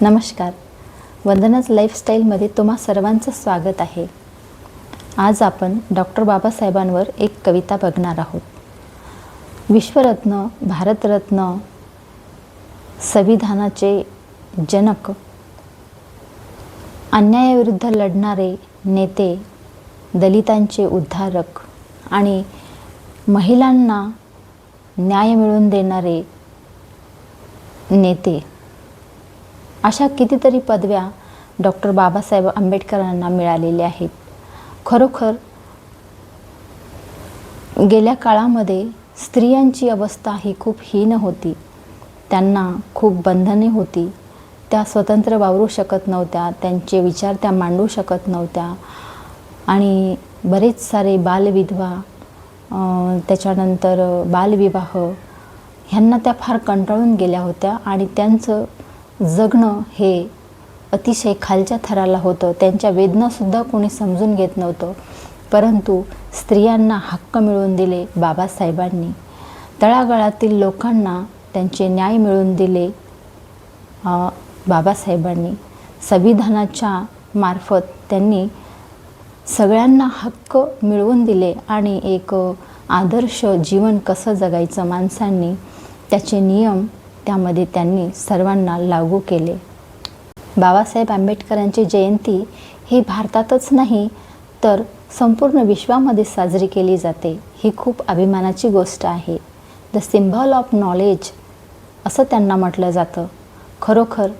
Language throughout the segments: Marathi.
नमस्कार, वंदनाज लाईफस्टाईलमध्ये तुम्हा सर्वांचं स्वागत आहे। आज आपण डॉक्टर बाबासाहेबांवर एक कविता बघणार आहोत। विश्वरत्न, भारतरत्न, संविधानाचे जनक, अन्यायाविरुद्ध लढणारे नेते, दलितांचे उद्धारक आणि महिलांना न्याय मिळवून देणारे नेते, अशा कितीतरी पदव्या डॉक्टर बाबासाहेब आंबेडकरांना मिळालेल्या आहेत। खरोखर गेल्या काळामध्ये स्त्रियांची अवस्था ही खूप हीन होती। त्यांना खूप बंधने होती, त्या स्वतंत्र वावरू शकत नव्हत्या, त्यांचे विचार त्या मांडू शकत नव्हत्या आणि बरेच सारे बालविधवा, त्याच्यानंतर बालविवाह ह्यांना त्या फार कंटाळून गेल्या होत्या आणि त्यांचं जगणं हे अतिशय खालच्या थराला होतं। त्यांच्या वेदनासुद्धा कोणी समजून घेत नव्हतं, परंतु स्त्रियांना हक्क मिळवून दिले बाबासाहेबांनी। तळागाळातील लोकांना त्यांचे न्याय मिळवून दिले बाबासाहेबांनी। संविधानाच्या मार्फत त्यांनी सगळ्यांना हक्क मिळवून दिले आणि एक आदर्श जीवन कसं जगायचं माणसांनी, त्याचे नियम त्यामध्ये त्यांनी सर्वांना लागू केले। बाबासाहेब आंबेडकरांची जयंती ही भारतातच नाही तर संपूर्ण विश्वामध्ये साजरी केली जाते। ही खूप अभिमानाची गोष्ट आहे। द सिम्बॉल ऑफ नॉलेज असं त्यांना म्हटलं जातं। खरोखर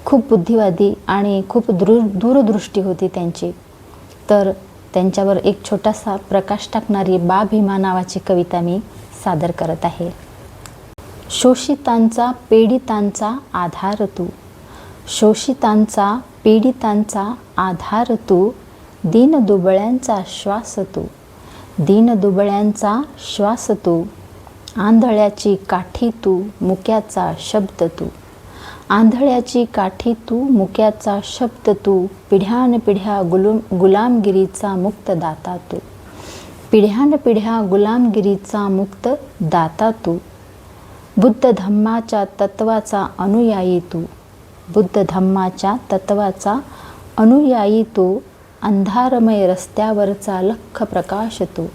खूप बुद्धिवादी आणि खूप दूरदृष्टी होती त्यांची। तर त्यांच्यावर एक छोटासा प्रकाश टाकणारी बा भीमा नावाची कविता मी सादर करत आहे। शोषितांचा पीडितांचा आधार तू, शोषितांचा पीडितांचा आधार तू, दीनदुबळ्यांचा श्वास तू, दीनदुबळ्यांचा श्वास तू, आंधळ्याची काठी तू, मुक्याचा शब्द तू, आंधळ्याची काठी तू, मुक्याचा शब्द तू, पिढ्यानपिढ्या गुलामगिरीचा मुक्त दाता तू, पिढ्यानपिढ्या गुलामगिरीचा मुक्त दाता तू, बुद्ध धम्माच्या तत्वाचा अनुयायी तू, बुद्ध धम्माच्या तत्वाचा अनुयायी तू, अंधारमय रस्त्यावरचा लख प्रकाश तू,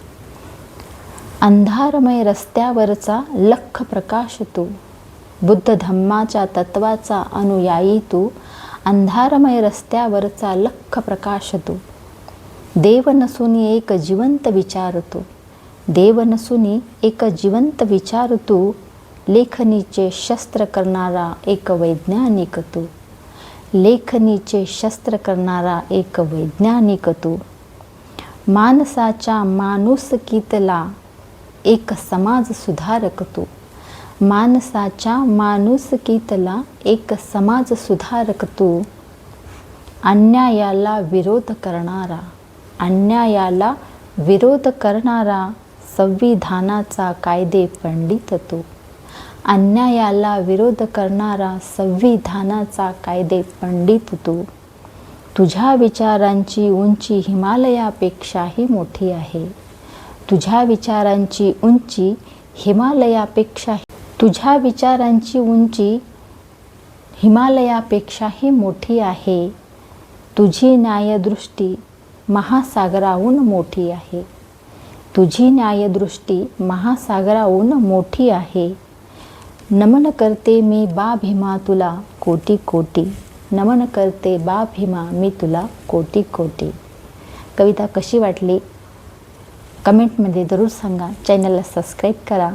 अंधारमय रस्त्यावरचा लख प्रकाश तू, बुद्ध धम्माच्या तत्वाचा अनुयायी तू, अंधारमय रस्त्यावरचा लख प्रकाश तू, देव नसुनी एक जिवंत विचार तू, देव नसुनी एक जिवंत विचार तू, लेखनीचे शस्त्र करणारा एक वैज्ञानिक तू, लेखनीचे शस्त्र करणारा एक वैज्ञानिक तू, माणसाच्या माणुसकीतला एक समाज सुधारक तू, माणसाच्या माणुसकीतला एक समाज सुधारक तू, अन्यायाला विरोध करणारा, अन्यायाला विरोध करणारा संविधानाचा कायदे पंडित तू, अन्यायाला विरोध करणारा संविधानाचा कायदे पंडित तू, तुझ्या विचारांची उंची हिमालयापेक्षाही मोठी आहे, तुझ्या विचारांची उंची हिमालयापेक्षा, तुझ्या विचारांची उंची हिमालयापेक्षाही मोठी आहे, तुझी न्यायदृष्टी महासागराहून मोठी आहे, तुझी न्यायदृष्टी महासागराहून मोठी आहे, नमन करते मी बा भीमा तुला कोटी कोटी, नमन करते बा भीमा मी तुला कोटी कोटी। कविता कशी वाटली कमेंटमध्ये जरूर सांगा। चॅनलला सबस्क्राईब करा।